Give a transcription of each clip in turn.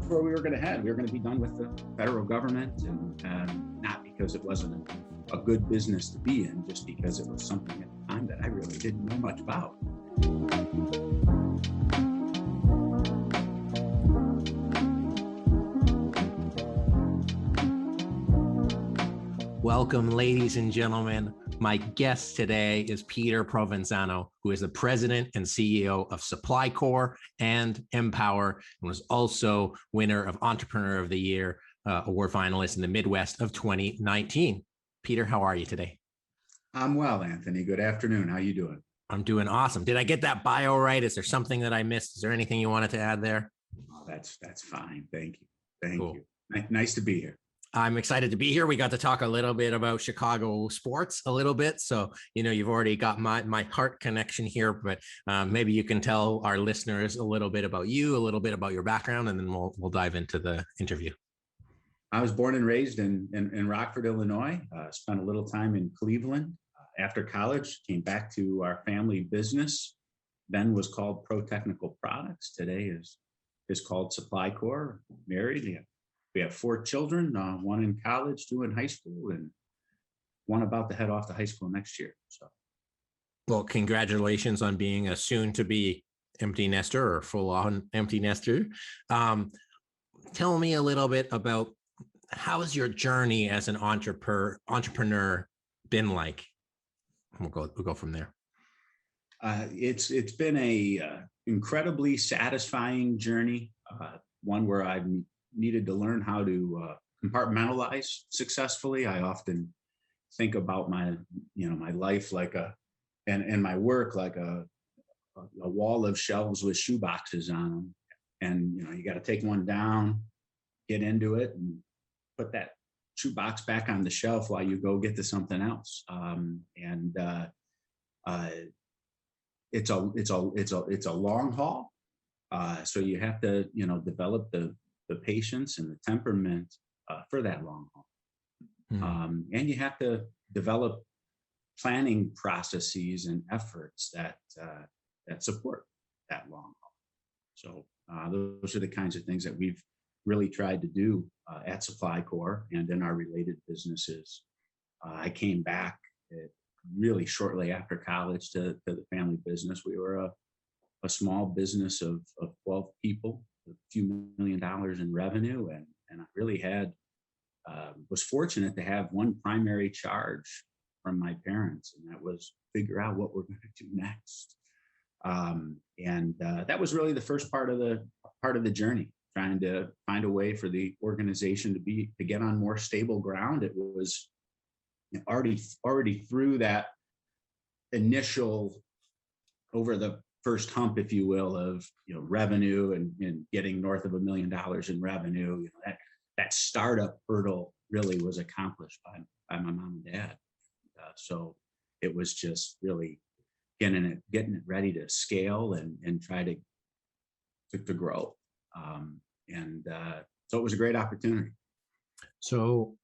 where we were going to head. We were going to be done with the federal government, and not because it wasn't a good business to be in, just because it was something at the time that I really didn't know much about. Welcome, ladies and gentlemen. My guest today is Peter Provenzano, who is the President and CEO of SupplyCore and MPOWR, and was also winner of Entrepreneur of the Year award finalist in the Midwest of 2019. Peter, how are you today? I'm well, Anthony. Good afternoon. How you doing? I'm doing awesome. Did I get that bio right? Is there something that I missed? Is there anything you wanted to add there? Oh, that's fine. Thank you. Thank you. Nice to be here. I'm excited to be here. We got to talk a little bit about Chicago sports a little bit. So, you've already got my heart connection here, but maybe you can tell our listeners a little bit about you, a little bit about your background, and then we'll dive into the interview. I was born and raised in Rockford, Illinois. Spent a little time in Cleveland. After college, came back to our family business. Then was called Pro Technical Products. Today is called SupplyCore. Married. We have 4 children, one in college, 2 in high school, and one about to head off to high school next year. So, well, congratulations on being a soon-to-be empty nester or full-on empty nester. Tell me a little bit about how has your journey as an entrepreneur been like? We'll go from there. It's been a incredibly satisfying journey, one where I've needed to learn how to compartmentalize successfully. I often think about my life like and my work like a wall of shelves with shoe boxes on them. And, you got to take one down, get into it, and put that shoe box back on the shelf while you go get to something else. It's a long haul. So you have to, develop the patience and the temperament for that long haul. And you have to develop planning processes and efforts that support that long haul. So those are the kinds of things that we've really tried to do at SupplyCore and in our related businesses. I came back really shortly after college to the family business. We were a small business of 12 people, a few $1 million in revenue, and I really was fortunate to have one primary charge from my parents, and that was figure out what we're going to do next. That was really the first part of the journey, trying to find a way for the organization to get on more stable ground. It was already through that initial over the first hump, if you will, of revenue and getting north of $1 million in revenue. That startup hurdle really was accomplished by my mom and dad. So it was just really getting it ready to scale and try to grow. So it was a great opportunity. So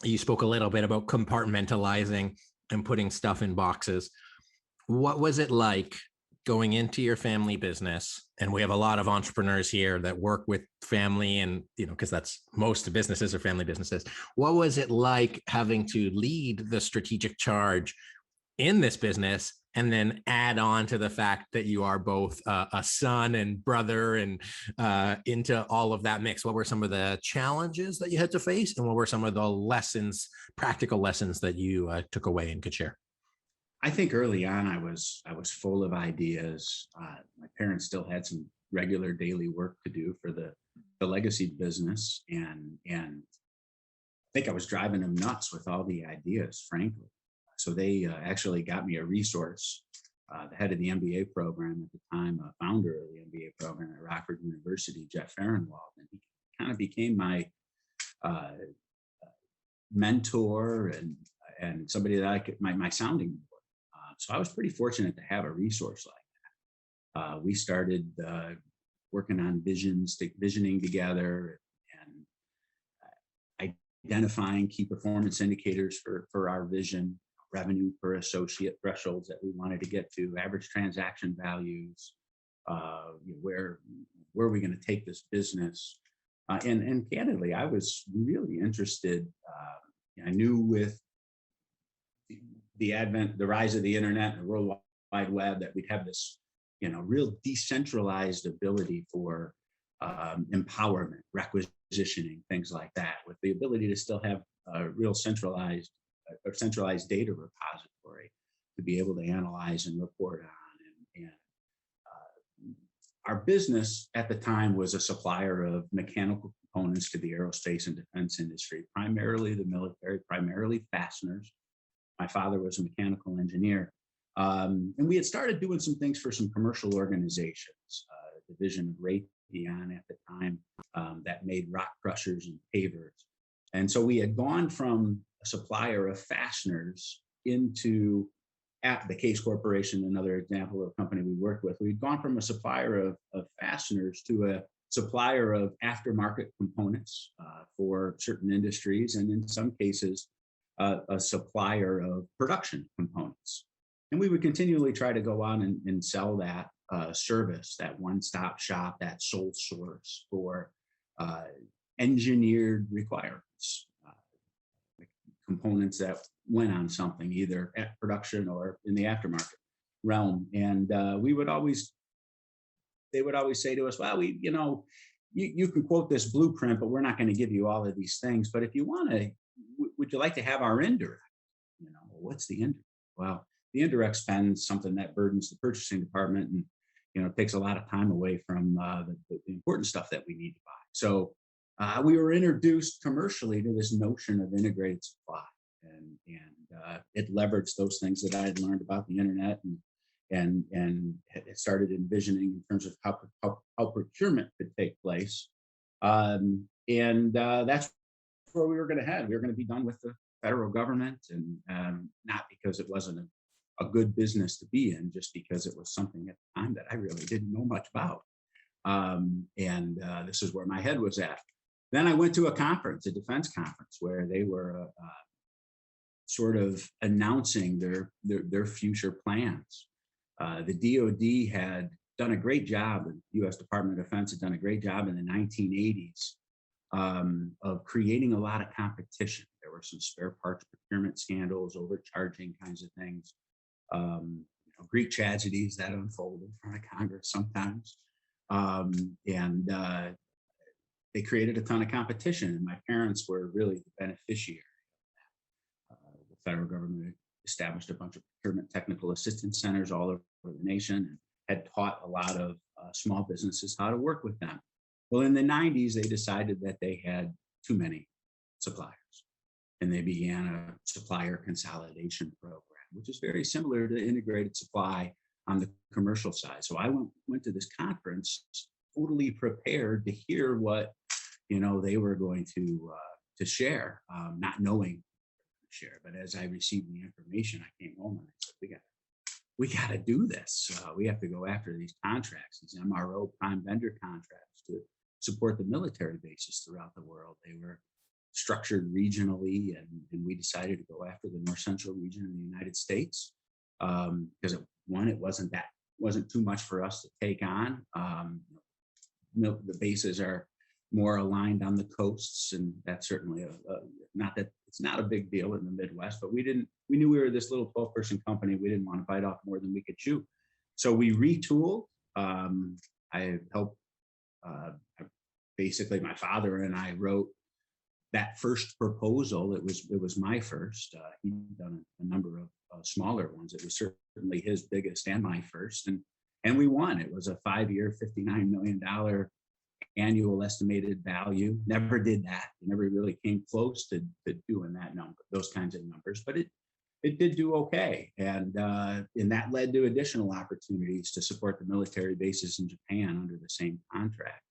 you spoke a little bit about compartmentalizing and putting stuff in boxes. What was it like going into your family business? And we have a lot of entrepreneurs here that work with family and, because that's most businesses are family businesses. What was it like having to lead the strategic charge in this business and then add on to the fact that you are both a son and brother and into all of that mix? What were some of the challenges that you had to face? And what were some of the practical lessons that you took away and could share? I think early on, I was full of ideas. My parents still had some regular daily work to do for the legacy business. And I think I was driving them nuts with all the ideas, frankly. So they actually got me a resource, the head of the MBA program at the time, a founder of the MBA program at Rockford University, Jeff Fahrenwald. And he kind of became my mentor and somebody that my sounding board. So I was pretty fortunate to have a resource like that. We started working on visioning together and identifying key performance indicators for our vision, revenue per associate thresholds that we wanted to get to, average transaction values, where are we going to take this business, And candidly, I was really interested. I knew with the rise of the internet and the World Wide Web, that we'd have this, real decentralized ability for empowerment, requisitioning, things like that, with the ability to still have a real centralized data repository to be able to analyze and report on. And our business at the time was a supplier of mechanical components to the aerospace and defense industry, primarily the military, primarily fasteners. My father was a mechanical engineer. And we had started doing some things for some commercial organizations, a division of Raytheon at the time that made rock crushers and pavers. And so we had gone from a supplier of fasteners into, at the Case Corporation, another example of a company we worked with. We'd gone from a supplier of fasteners to a supplier of aftermarket components for certain industries, and in some cases, a supplier of production components. And we would continually try to go on and sell that service, that one-stop shop, that sole source for engineered requirements, components that went on something, either at production or in the aftermarket realm. And they would always say to us, well, you can quote this blueprint, but we're not going to give you all of these things. But if you want to, would you like to have our indirect? What's the indirect? Well, the indirect spend is something that burdens the purchasing department, and takes a lot of time away from the important stuff that we need to buy. So we were introduced commercially to this notion of integrated supply, and it leveraged those things that I had learned about the internet, and it started envisioning in terms of how procurement could take place, and that's where we were going to head. We were going to be done with the federal government, and not because it wasn't a good business to be in, just because it was something at the time that I really didn't know much about. And this is where my head was at. Then I went to a conference, a defense conference, where they were sort of announcing their future plans. The DoD had done a great job, the U.S. Department of Defense had done a great job in the 1980s of creating a lot of competition. There were some spare parts procurement scandals, overcharging kinds of things, Greek tragedies that unfolded in front of Congress sometimes. And they created a ton of competition, and my parents were really the beneficiary of that. The federal government established a bunch of procurement technical assistance centers all over the nation, and had taught a lot of small businesses how to work with them. Well, in the 90s, they decided that they had too many suppliers, and they began a supplier consolidation program, which is very similar to integrated supply on the commercial side. So I went to this conference totally prepared to hear what they were going to share, not knowing share. But as I received the information, I came home and I said, we got to do this. We have to go after these contracts, these MRO prime vendor contracts, to support the military bases throughout the world. They were structured regionally, and we decided to go after the north central region of the United States because it wasn't too much for us to take on. The bases are more aligned on the coasts, and that's certainly not that it's not a big deal in the Midwest, but we knew we were this little 12-person company. We didn't want to bite off more than we could chew. So we retooled. I helped, basically my father and I wrote that first proposal. It was my first. He'd done a number of smaller ones. It was certainly his biggest and my first, and we won. It was a 5-year, $59 million annual estimated value. Never did that. Never really came close to doing that number, those kinds of numbers, but it did do okay. And that led to additional opportunities to support the military bases in Japan under the same contract.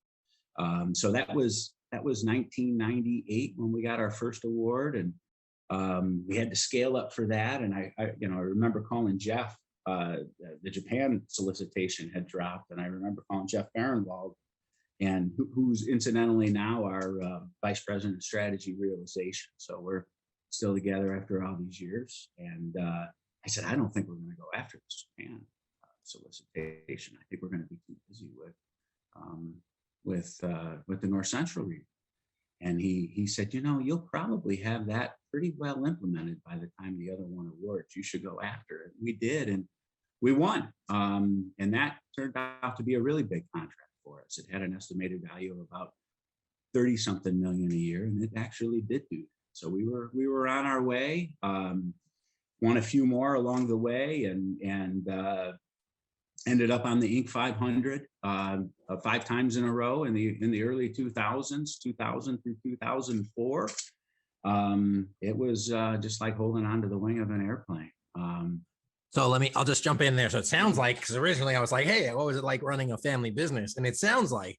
So that was 1998 when we got our first award, and we had to scale up for that. And I remember calling Jeff. The Japan solicitation had dropped, and I remember calling Jeff Barenwald, and who's incidentally now our Vice President of Strategy Realization. So we're still together after all these years. And I said, I don't think we're going to go after this Japan solicitation. I think we're going to be too busy with the North Central region. And he said, you'll probably have that pretty well implemented by the time the other one awards. You should go after it. We did, and we won. And that turned out to be a really big contract for us. It had an estimated value of about 30-something million a year, and it actually did do that. So we were on our way. Won a few more along the way, and ended up on the Inc. 500 5 times in a row in the early 2000s, 2000 through 2004. It was just like holding onto the wing of an airplane. So I'll just jump in there. So it sounds like, because originally I was like, hey, what was it like running a family business? And it sounds like,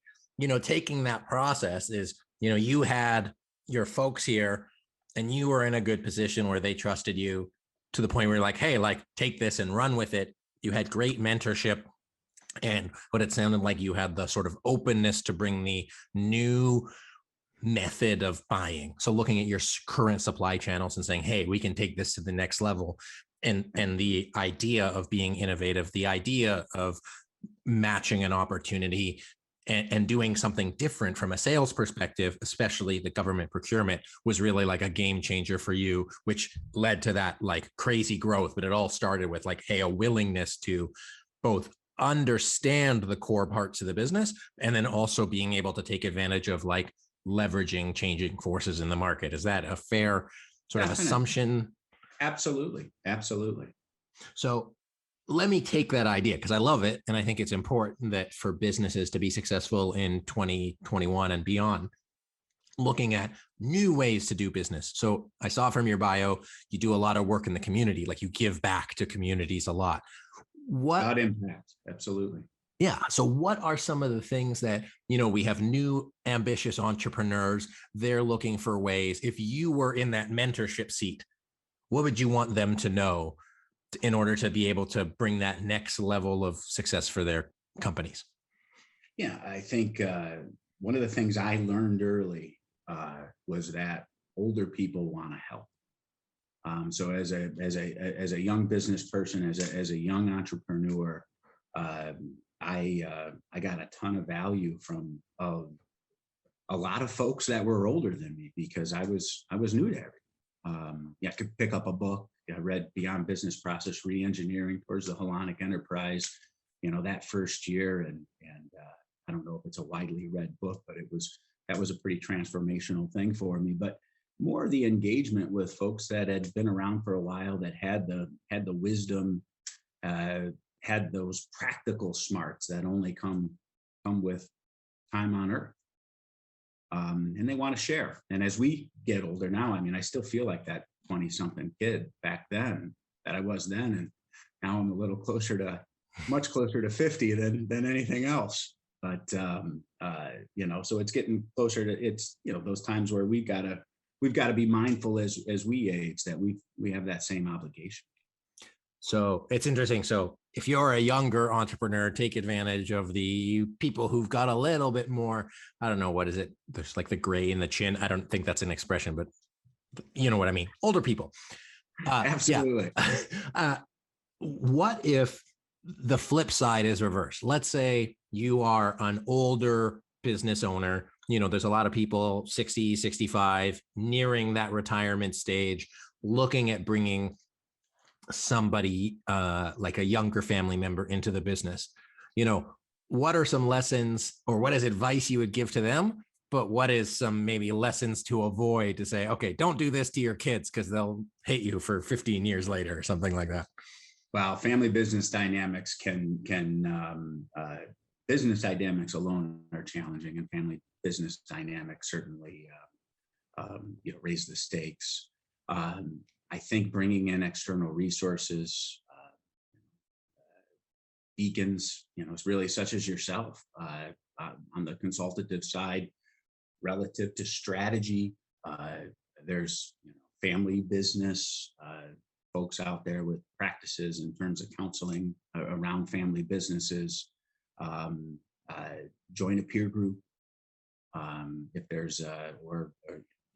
taking that process is, you had your folks here and you were in a good position where they trusted you to the point where you're like, hey, take this and run with it. You had great mentorship, but it sounded like you had the sort of openness to bring the new method of buying. So looking at your current supply channels and saying, hey, we can take this to the next level. And the idea of being innovative, the idea of matching an opportunity and doing something different from a sales perspective, especially the government procurement, was really like a game changer for you, which led to that crazy growth. But it all started with hey, a willingness to both understand the core parts of the business and then also being able to take advantage of leveraging changing forces in the market. Is that a fair sort of assumption? Absolutely. So let me take that idea, because I love it. And I think it's important that for businesses to be successful in 2021 and beyond, looking at new ways to do business. So I saw from your bio, you do a lot of work in the community, you give back to communities a lot. What impact? Absolutely. Yeah. So what are some of the things that, we have new ambitious entrepreneurs, they're looking for ways. If you were in that mentorship seat, what would you want them to know in order to be able to bring that next level of success for their companies? Yeah, I think one of the things I learned early was that older people want to help. So as a young business person, as a young entrepreneur, I got a ton of value from a lot of folks that were older than me, because I was new to everything. I could pick up a book. I read Beyond Business Process Reengineering towards the Hellenic Enterprise, that first year, and I don't know if it's a widely read book, but that was a pretty transformational thing for me. But more the engagement with folks that had been around for a while, that had the wisdom, had those practical smarts that only come with time on earth. And they want to share. And as we get older now, I still feel like that 20-something kid back then that I was then. And now I'm a little much closer to 50 than anything else. But, so it's getting closer to, those times where we've got to be mindful as we age, that we have that same obligation. So it's interesting. So if you're a younger entrepreneur, take advantage of the people who've got a little bit more, I don't know, what is it? There's the gray in the chin. I don't think that's an expression, but you know what I mean? Older people. Absolutely. Yeah. What if the flip side is reversed? Let's say you are an older business owner. There's a lot of people 60, 65, nearing that retirement stage, looking at bringing somebody like a younger family member into the business. What are some lessons, or what is advice you would give to them? But what is some maybe lessons to avoid, to say, okay, don't do this to your kids because they'll hate you for 15 years later or something like that? Well, family business dynamics business dynamics alone are challenging, and family business dynamics certainly raise the stakes. I think bringing in external resources, beacons, really such as yourself, on the consultative side, relative to strategy. There's family business folks out there with practices in terms of counseling around family businesses. Join a peer group if there's or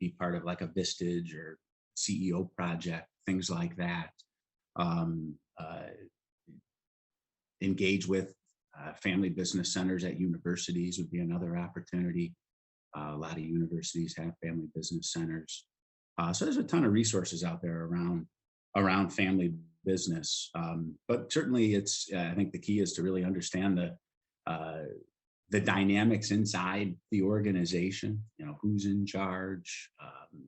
be part of a Vistage or CEO project, things like that. Engage with Family business centers at universities would be another opportunity. A lot of universities have family business centers. So there's a ton of resources out there around family business. But certainly it's, I think the key is to really understand the dynamics inside the organization, who's in charge,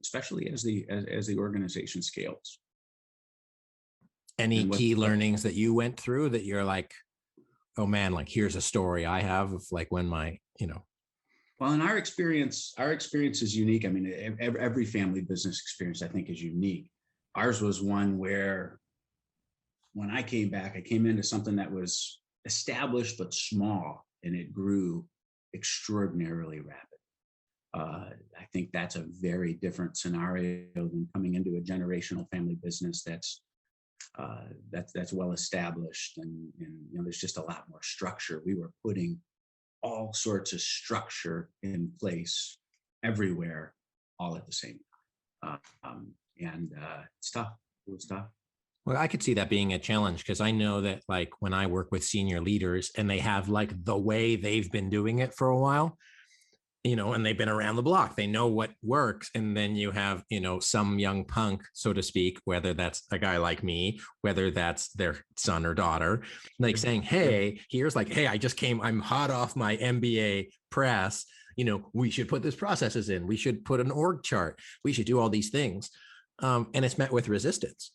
especially as the organization scales. Any key learnings that you went through that you're like, oh man, like here's a story I have of like when my, Well, in our experience is unique. I mean, every family business experience I think is unique. Ours was one where when I came back, I came into something that was established but small, and it grew extraordinarily rapid. I think that's a very different scenario than coming into a generational family business that's well established, and there's just a lot more structure. We were putting all sorts of structure in place everywhere, all at the same time, and it's tough. It was tough. Well, I could see that being a challenge because I know that like when I work with senior leaders and they have like the way they've been doing it for a while, and they've been around the block, they know what works. And then you have, some young punk, so to speak, whether that's a guy like me, whether that's their son or daughter, like saying, hey, here's like, hey, I'm hot off my MBA press. We should put these processes in, we should put an org chart, we should do all these things. And it's met with resistance.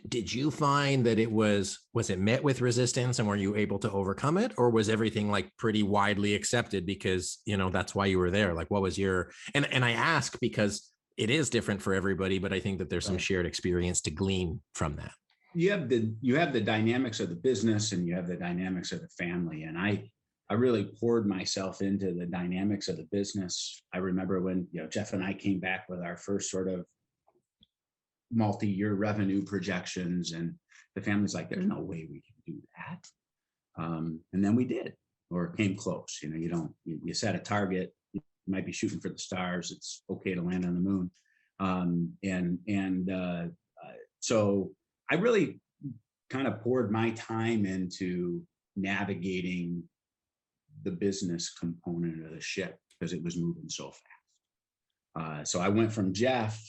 Did you find that was it met with resistance, and were you able to overcome it, or was everything like pretty widely accepted because, that's why you were there? Like, what was your, and I ask because it is different for everybody, but I think that there's some shared experience to glean from that. You have the dynamics of the business, and you have the dynamics of the family. And I really poured myself into the dynamics of the business. I remember when, Jeff and I came back with our first sort of multi-year revenue projections, and the family's like, there's no way we can do that. And then we did, or came close. You set a target, you might be shooting for the stars. It's okay to land on the moon. So I really kind of poured my time into navigating the business component of the ship because it was moving so fast. So I went from Jeff,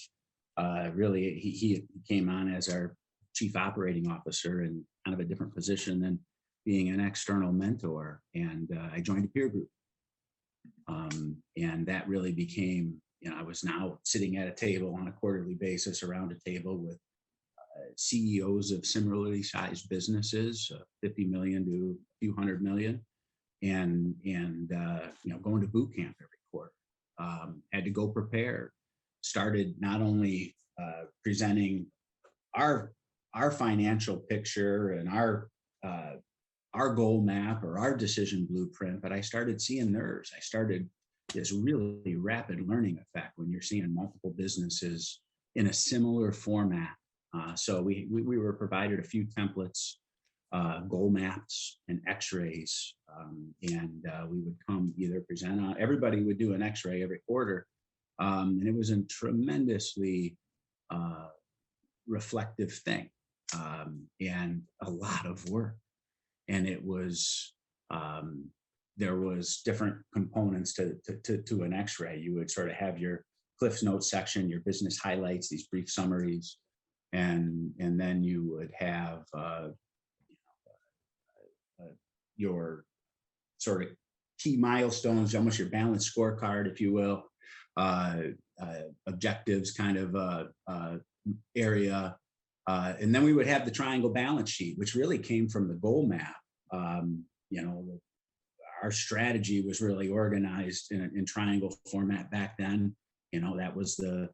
really, he came on as our chief operating officer in kind of a different position than being an external mentor. And I joined a peer group. And that really became, I was now sitting at a table on a quarterly basis around a table with CEOs of similarly sized businesses, 50 million to a few hundred million, and going to boot camp every quarter. Had to go prepared. Started not only presenting our financial picture and our goal map or our decision blueprint, but I started seeing theirs. I started this really rapid learning effect when you're seeing multiple businesses in a similar format. So we were provided a few templates, goal maps and x-rays, and we would come either present on, everybody would do an x-ray every quarter. And it was a tremendously reflective thing, and a lot of work. And it was, there was different components to an x-ray. You would sort of have your Cliff's Notes section, your business highlights, these brief summaries, and then you would have your sort of key milestones, almost your balanced scorecard, if you will. Objectives kind of area. And then we would have the triangle balance sheet, which really came from the goal map. Our strategy was really organized in triangle format back then. That was the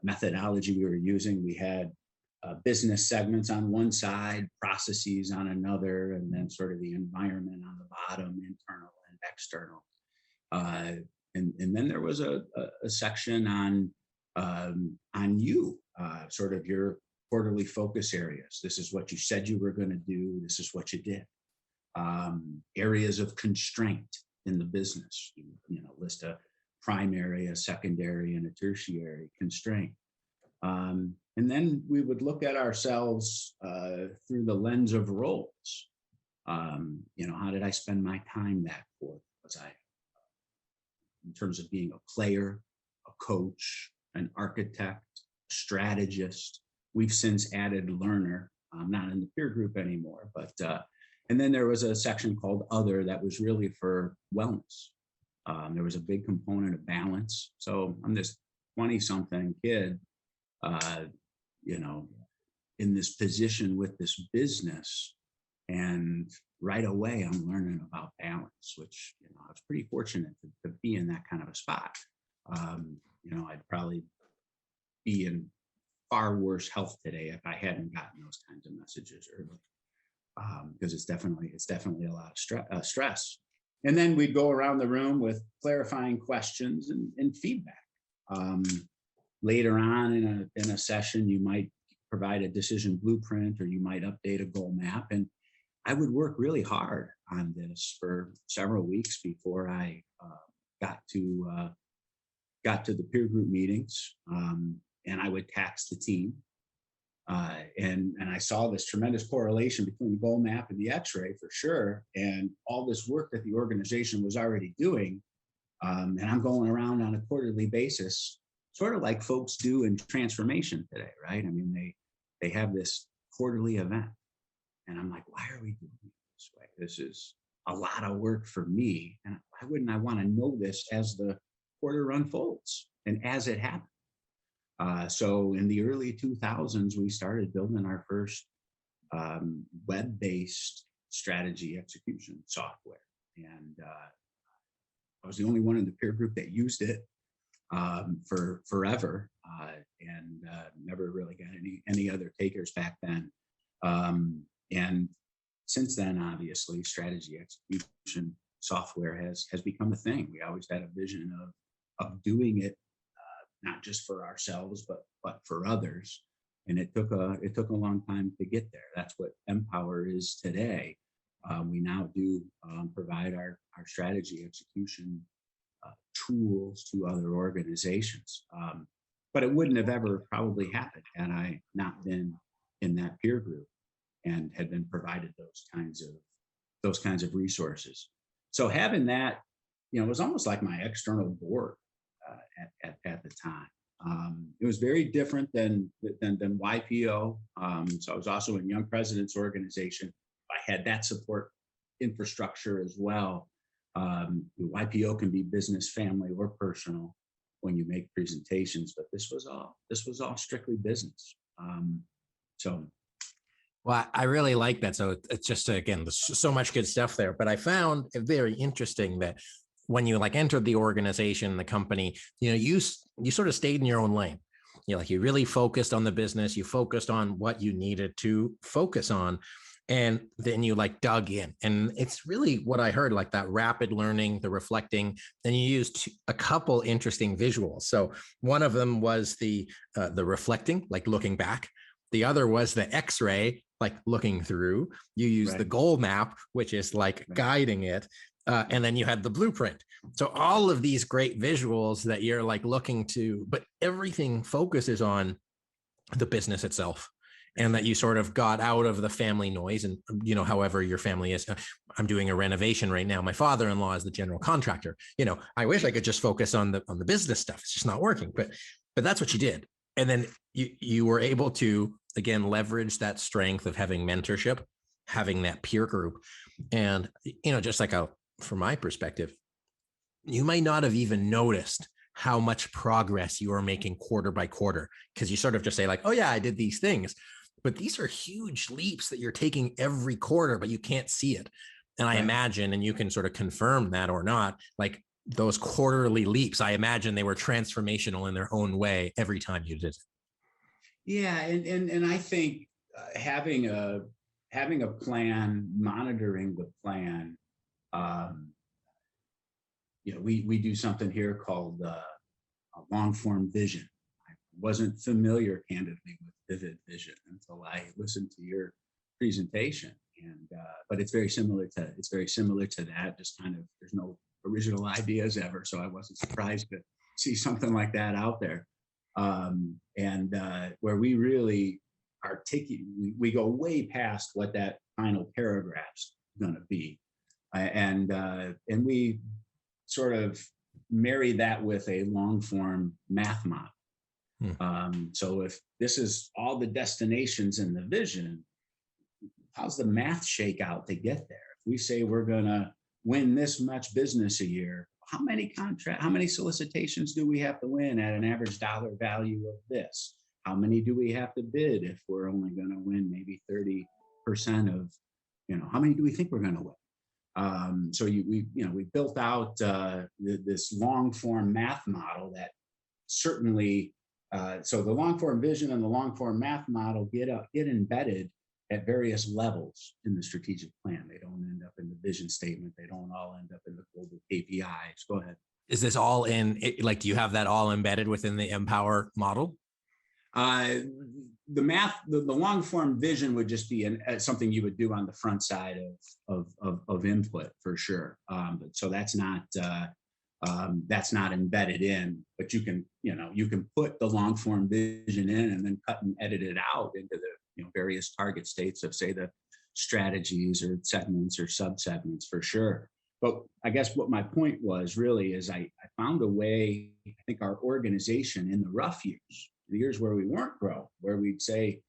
methodology we were using. We had business segments on one side, processes on another, and then sort of the environment on the bottom, internal and external. And then there was a section on you, sort of your quarterly focus areas. This is what you said you were going to do. This is what you did. Areas of constraint in the business. List a primary, a secondary, and a tertiary constraint. And then we would look at ourselves through the lens of roles. How did I spend my time that quarter? Was I, in terms of being a player, a coach, an architect, a strategist? We've since added learner, not in the peer group anymore, but, and then there was a section called other that was really for wellness. There was a big component of balance. So I'm this 20-something kid, in this position with this business. And right away, I'm learning about balance, which, I was pretty fortunate to be in that kind of a spot. I'd probably be in far worse health today if I hadn't gotten those kinds of messages early, because it's definitely a lot of stress. And then we'd go around the room with clarifying questions and feedback. Later on in a session, you might provide a decision blueprint, or you might update a goal map. And I would work really hard on this for several weeks before I got to the peer group meetings, and I would tax the team. And I saw this tremendous correlation between the goal map and the X-ray for sure, and all this work that the organization was already doing. And I'm going around on a quarterly basis, sort of like folks do in transformation today, right? I mean, they have this quarterly event, and I'm like, why are we doing it this way? This is a lot of work for me, and why wouldn't I want to know this as the quarter unfolds and as it happens? So in the early 2000s, we started building our first web-based strategy execution software. And I was the only one in the peer group that used it for forever, and never really got any other takers back then. And since then, obviously, strategy execution software has become a thing. We always had a vision of doing it, not just for ourselves, but for others. And it took a long time to get there. That's what MPOWR is today. We now do provide our strategy execution tools to other organizations. But it wouldn't have ever probably happened had I not been in that peer group and had been provided those kinds of resources. So having that, was almost like my external board at the time. It was very different than YPO. So I was also in Young Presidents Organization. I had that support infrastructure as well. YPO can be business, family, or personal when you make presentations, but this was all strictly business. Well, I really like that. So it's just, again, there's so much good stuff there, but I found it very interesting that when you entered the organization, the company, you sort of stayed in your own lane. You really focused on the business, you focused on what you needed to focus on. And then you dug in, and it's really what I heard, that rapid learning, the reflecting. Then you used a couple interesting visuals. So one of them was the reflecting, looking back. The other was the X-ray, looking through. You use the goal map, which is guiding it. And then you had the blueprint. So all of these great visuals that you're looking to, but everything focuses on the business itself. And that you sort of got out of the family noise, and however your family is. I'm doing a renovation right now. My father-in-law is the general contractor. I wish I could just focus on the business stuff. It's just not working. But that's what you did. And then you were able to, again, leverage that strength of having mentorship, having that peer group, and just from my perspective, you might not have even noticed how much progress you are making quarter by quarter, because you sort of just say oh yeah, I did these things. But these are huge leaps that you're taking every quarter, but you can't see it. And I imagine, and you can sort of confirm that or not, those quarterly leaps, I imagine they were transformational in their own way every time you did it. Yeah, and I think having a plan, monitoring the plan. We do something here called a long form vision. I wasn't familiar, candidly, with vivid vision until I listened to your presentation, and but it's very similar to that. Just kind of, there's no original ideas ever, so I wasn't surprised to see something like that out there. And where we really articulate, we go way past what that final paragraph's going to be. And we sort of marry that with a long form math model. So if this is all the destinations in the vision, how's the math shake out to get there? If we say we're going to win this much business a year, how many solicitations do we have to win at an average dollar value of this? How many do we have to bid if we're only going to win maybe 30% of, how many do we think we're going to win? So we built out this long form math model that certainly, so the long form vision and the long form math model get embedded at various levels in the strategic plan. They don't end up in the vision statement. They don't all end up in the global KPIs. Go ahead. Is this all do you have that all embedded within the MPOWR model? The math, the long form vision would just be something you would do on the front side of input for sure. So that's not embedded in, but you can put the long form vision in and then cut and edit it out into the various target states of, say, the strategies or segments or sub-segments for sure. But I guess what my point was really is I found a way, I think our organization in the rough years, the years where we weren't growing, where we'd say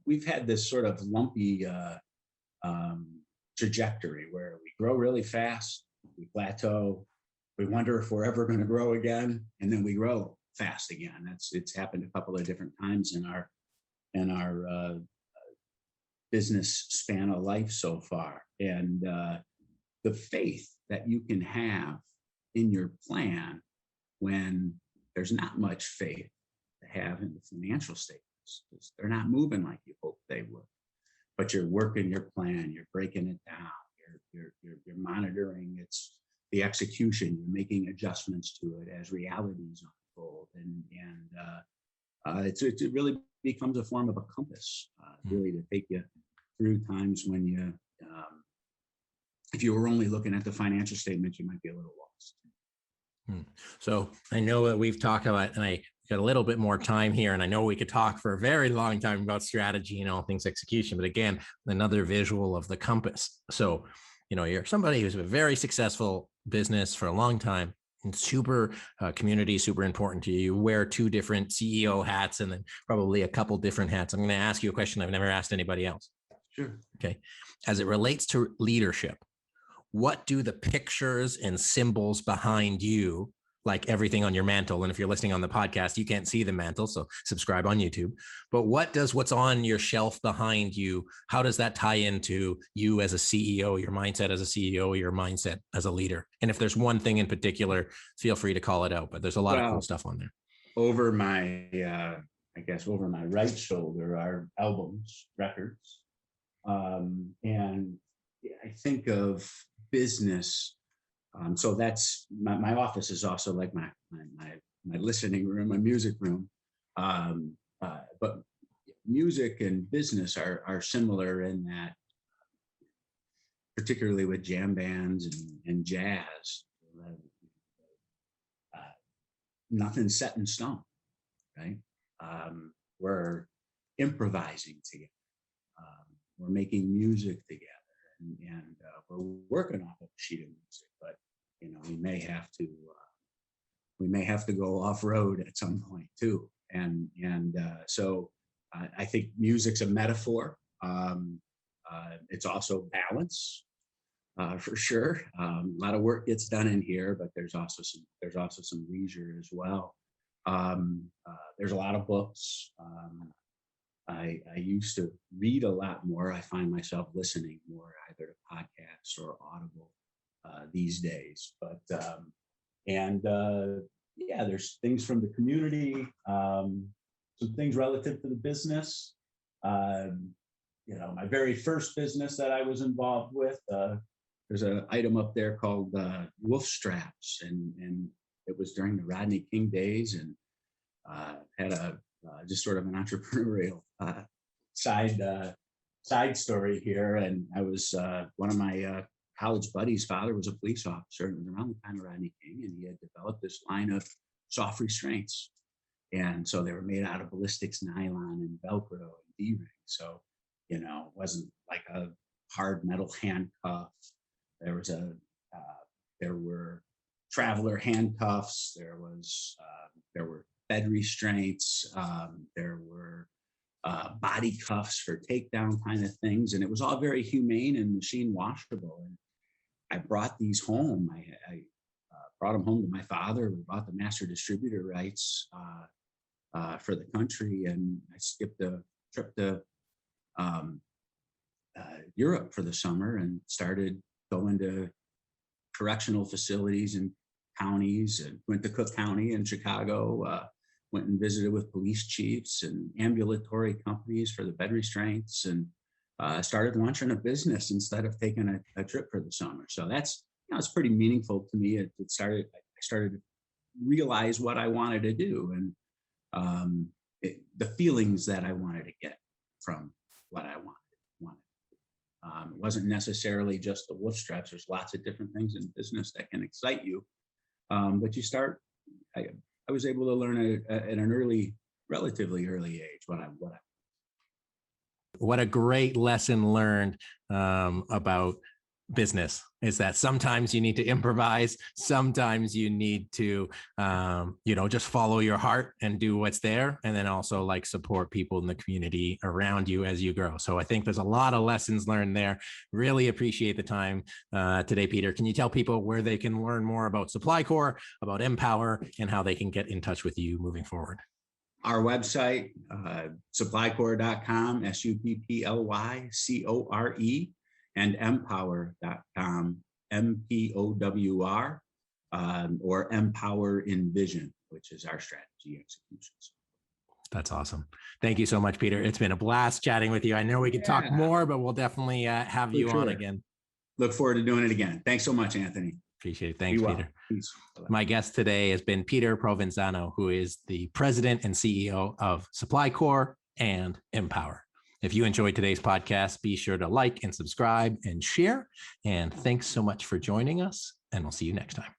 we've had this sort of lumpy trajectory where we grow really fast, we plateau, we wonder if we're ever going to grow again, and then we grow fast again. It's happened a couple of different times in our business span of life so far. And the faith that you can have in your plan when there's not much faith to have in the financial statements, because they're not moving like you hoped they would. But you're working your plan, you're breaking it down, you're monitoring the execution, you're making adjustments to it as realities unfold, and it really becomes a form of a compass, really, to take you through times when if you were only looking at the financial statements, you might be a little lost. So I know that we've talked about, and I got a little bit more time here, and I know we could talk for a very long time about strategy and all things execution, but again, another visual of the compass. So, you're somebody who's a very successful business for a long time, and super community, super important to you. You wear two different CEO hats and then probably a couple different hats. I'm going to ask you a question I've never asked anybody else. Sure. Okay. As it relates to leadership, what do the pictures and symbols behind you, like everything on your mantle? And if you're listening on the podcast, you can't see the mantle, so subscribe on YouTube. But what's on your shelf behind you? How does that tie into you as a CEO, your mindset as a CEO, your mindset as a leader? And if there's one thing in particular, feel free to call it out, but there's a lot of cool stuff on there. Over my, over my right shoulder are albums, records. And I think of business. So that's my office is also like my listening room, my music room. But music and business are similar in that, particularly with jam bands and jazz, nothing's set in stone, right? We're improvising together. We're making music together. And we're working off of a sheet of music, but we may have to go off road at some point too. And so I think music's a metaphor. It's also balance, for sure. A lot of work gets done in here, but there's also some leisure as well. There's a lot of books. I used to read a lot more. I find myself listening more, either to podcasts or Audible these days. But there's things from the community, some things relative to the business. My very first business that I was involved with, there's an item up there called wolf straps, and it was during the Rodney King days, and had just sort of an entrepreneurial side story here. And I was one of my college buddies' father was a police officer, and it was around the time of Rodney King, and he had developed this line of soft restraints. And so they were made out of ballistics, nylon, and Velcro and D-ring. So, it wasn't like a hard metal handcuffs. There was there were traveler handcuffs. There were bed restraints. There were body cuffs for takedown kind of things. And it was all very humane and machine washable. And I brought these home. I brought them home to my father. We bought the master distributor rights for the country. And I skipped a trip to Europe for the summer and started going to correctional facilities and counties, and went to Cook County in Chicago, went and visited with police chiefs and ambulatory companies for the bed restraints, and started launching a business instead of taking a trip for the summer. So that's, it's pretty meaningful to me. I started to realize what I wanted to do, and the feelings that I wanted to get from what I wanted. It wasn't necessarily just the wolf straps. There's lots of different things in business that can excite you. But you start, I was able to learn at an relatively early age what a great lesson learned about business is that sometimes you need to improvise. Sometimes you need to, just follow your heart and do what's there. And then also like support people in the community around you as you grow. So I think there's a lot of lessons learned there. Really appreciate the time today, Peter. Can you tell people where they can learn more about SupplyCore, about MPOWR, and how they can get in touch with you moving forward? Our website, supplycore.com, SUPPLYCORE, and MPOWR.com, MPOWR, or MPOWR in Vision, which is our strategy executions. That's awesome. Thank you so much, Peter. It's been a blast chatting with you. I know we could talk more, but we'll definitely have you on again. Look forward to doing it again. Thanks so much, Anthony. Appreciate it. Thanks, Peter. My guest today has been Peter Provenzano, who is the President and CEO of SupplyCore and MPOWR. If you enjoyed today's podcast, be sure to like and subscribe and share. And thanks so much for joining us, and we'll see you next time.